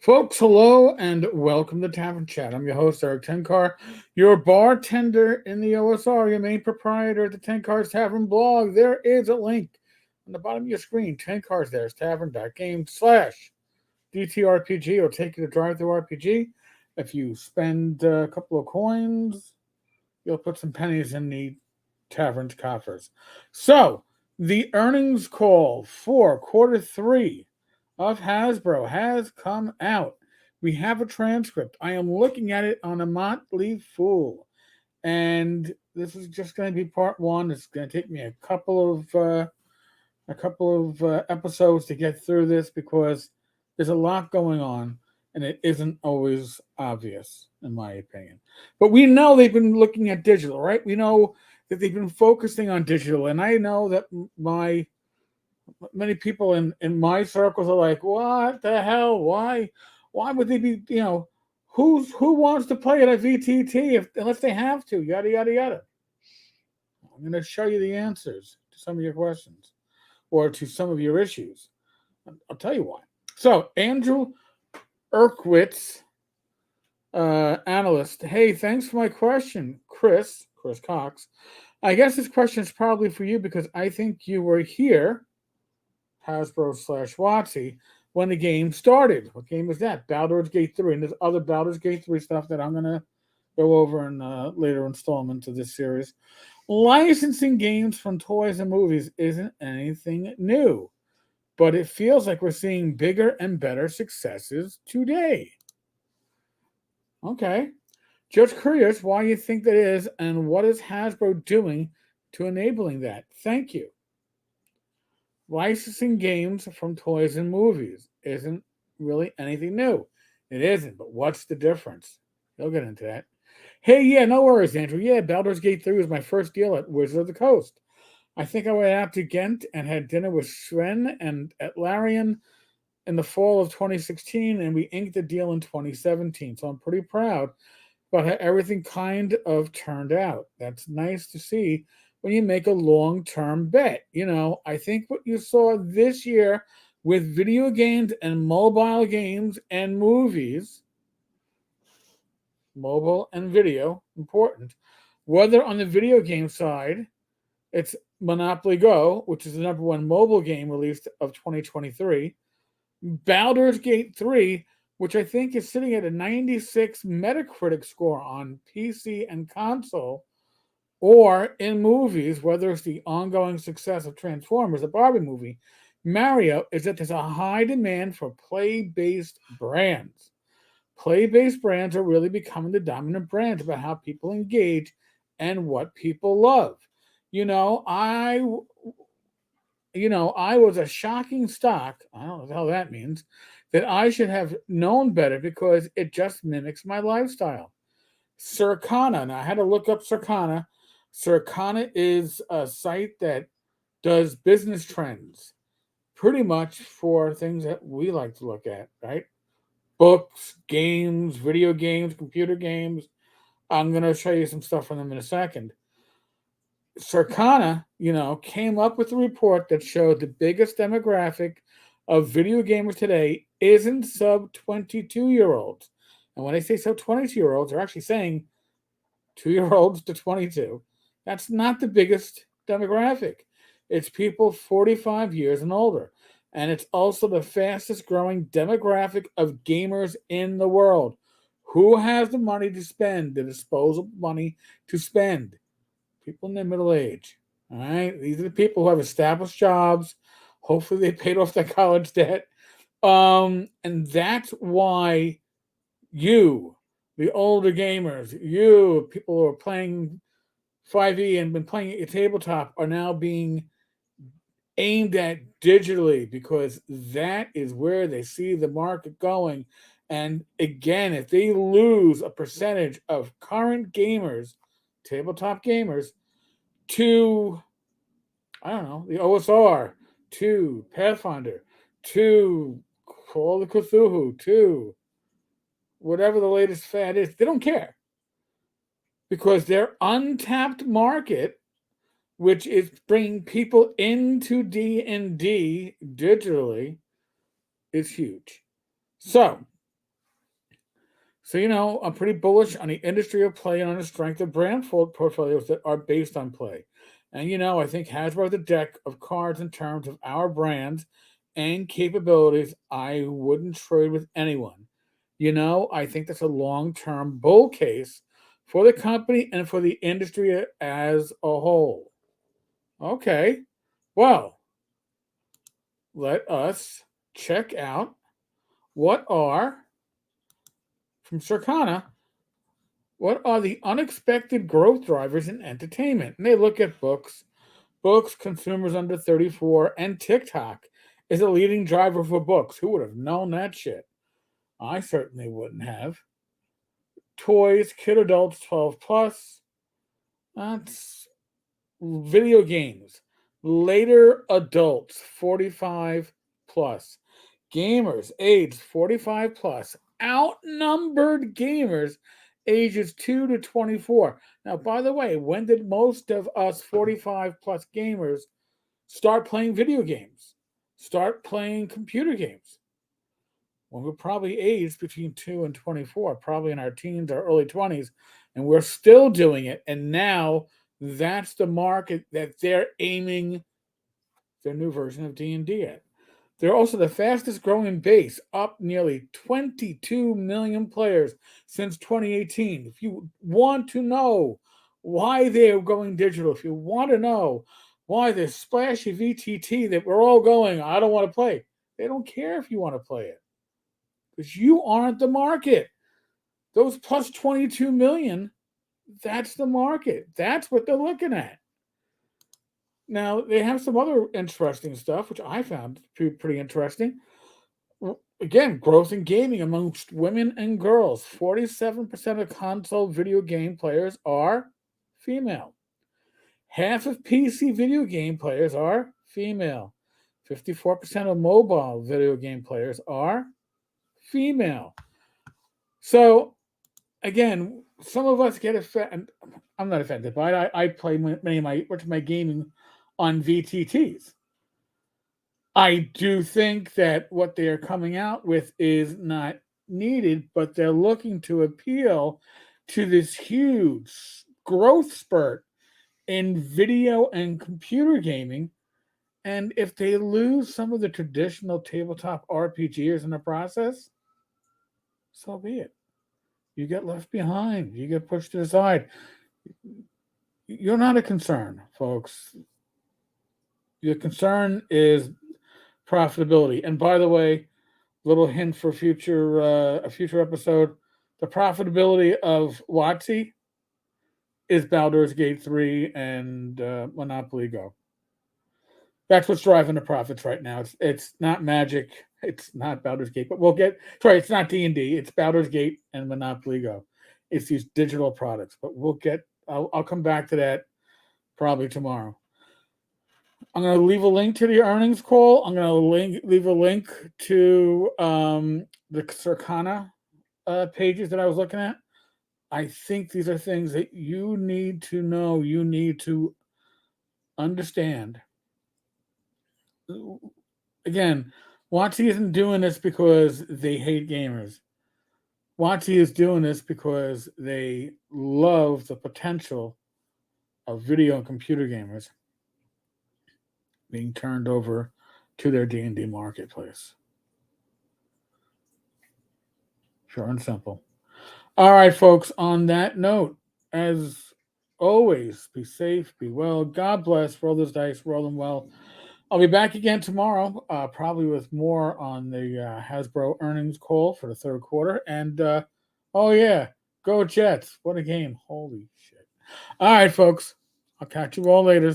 Folks, hello and welcome to Tavern Chat. I'm your host, Eric Tenkar, your bartender in the OSR, your main proprietor of the Tenkar's Tavern blog. There is a link on the bottom of your screen. Tenkar's there's tavern.game/DTRPG. It'll take you to Drive Through RPG. If you spend a couple of coins, you'll put some pennies in the tavern's coffers. So, the earnings call for quarter three of Hasbro has come out. We have a transcript. I am looking at it on a motley fool, and this is just going to be part one. It's going to take me a couple of episodes to get through this because there's a lot going on, and it isn't always obvious, in my opinion. But we know they've been looking at digital, right? We know that they've been focusing on digital, and I know that many people in my circles are like, "What the hell? Why would they be? Who wants to play at a VTT unless they have to? Yada yada yada." I'm going to show you the answers to some of your questions or to some of your issues. I'll tell you why. So Andrew Erkwitz, analyst. Hey, thanks for my question, Chris Cox. I guess this question is probably for you because I think you were here, Hasbro/WotC, when the game started. What game was that? Baldur's Gate 3. And there's other Baldur's Gate 3 stuff that I'm going to go over in later installments of this series. Licensing games from toys and movies isn't anything new, but it feels like we're seeing bigger and better successes today. Okay. Just curious why you think that is and what is Hasbro doing to enabling that? Thank you. Licensing games from toys and movies isn't really anything new. It isn't, but what's the difference? You'll get into that. Hey, yeah, no worries, Andrew. Yeah, Baldur's Gate 3 was my first deal at Wizard of the Coast. I think I went out to Ghent and had dinner with Sven and at Larian in the fall of 2016, and we inked the deal in 2017. So I'm pretty proud about how everything kind of turned out. That's nice to see when you make a long-term bet. I think what you saw this year with video games and mobile games and movies, mobile and video, important. Whether on the video game side, it's Monopoly Go, which is the number one mobile game released of 2023, Baldur's Gate 3, which I think is sitting at a 96 Metacritic score on PC and console, or in movies, whether it's the ongoing success of Transformers, the Barbie movie, Mario, is that there's a high demand for play-based brands. Play-based brands are really becoming the dominant brands about how people engage and what people love. I was a shocking stock. I don't know what the hell that means. That I should have known better because it just mimics my lifestyle. Circana, and I had to look up Circana. Circana is a site that does business trends pretty much for things that we like to look at, right? Books, games, video games, computer games. I'm going to show you some stuff from them in a second. Circana, came up with a report that showed the biggest demographic of video gamers today isn't sub 22-year-olds. And when they say sub 22-year-olds, they're actually saying 2-year-olds to 22. That's not the biggest demographic. It's people 45 years and older. And it's also the fastest growing demographic of gamers in the world. Who has the money to spend, the disposable money to spend? People in their middle age. All right. These are the people who have established jobs. Hopefully they paid off their college debt. And that's why you, the older gamers, you, people who are playing 5e and been playing at tabletop, are now being aimed at digitally because that is where they see the market going. And again, if they lose a percentage of current gamers, tabletop gamers, to, I don't know, the OSR, to Pathfinder, to Call of Cthulhu, to whatever the latest fad is, they don't care. Because their untapped market, which is bringing people into D&D digitally, is huge. So, So, I'm pretty bullish on the industry of play and on the strength of brand portfolios that are based on play. And, I think Hasbro has a deck of cards in terms of our brands and capabilities I wouldn't trade with anyone. I think that's a long term bull case for the company and for the industry as a whole. Okay, well, let us check out what are, from Circana, what are the unexpected growth drivers in entertainment? And they look at books, consumers under 34, and TikTok is a leading driver for books. Who would have known that shit? I certainly wouldn't have. Toys, kid adults 12 plus. That's video games. Later adults 45 plus. Gamers aged 45 plus. Outnumbered gamers ages 2 to 24. Now, by the way, when did most of us 45 plus gamers start playing video games? Start playing computer games? When we're probably aged between 2 and 24, probably in our teens or early 20s, and we're still doing it. And now that's the market that they're aiming their new version of D&D at. They're also the fastest growing base, up nearly 22 million players since 2018. If you want to know why they're going digital, if you want to know why this splashy VTT that we're all going, I don't want to play, they don't care if you want to play it because you aren't the market. Those plus 22 million, that's the market. That's what they're looking at. Now, they have some other interesting stuff, which I found pretty interesting. Again, growth in gaming amongst women and girls. 47% of console video game players are female. Half of PC video game players are female. 54% of mobile video game players are female. So, again, some of us get offended. I'm not offended, but I play much of my gaming on VTTs. I do think that what they are coming out with is not needed, but they're looking to appeal to this huge growth spurt in video and computer gaming. And if they lose some of the traditional tabletop RPGers in the process, so be it. You get left behind, you get pushed to the side. You're not a concern, folks. Your concern is profitability. And by the way, little hint for a future episode: the profitability of WotC is Baldur's Gate 3 and Monopoly Go. That's what's driving the profits right now. It's not Magic, it's not Baldur's Gate, but sorry, it's not D&D, it's Baldur's Gate and Monopoly Go. It's these digital products, but I'll come back to that probably tomorrow. I'm going to leave a link to the earnings call. I'm going to leave a link to the Circana pages that I was looking at. I think these are things that you need to know. You need to understand. Again, WotC isn't doing this because they hate gamers. WotC is doing this because they love the potential of video and computer gamers being turned over to their D&D marketplace. Sure and simple. All right, folks, on that note, as always, be safe, be well. God bless. Roll those dice, roll them well. I'll be back again tomorrow, probably with more on the Hasbro earnings call for the third quarter. And, oh, yeah, go Jets. What a game. Holy shit. All right, folks. I'll catch you all later.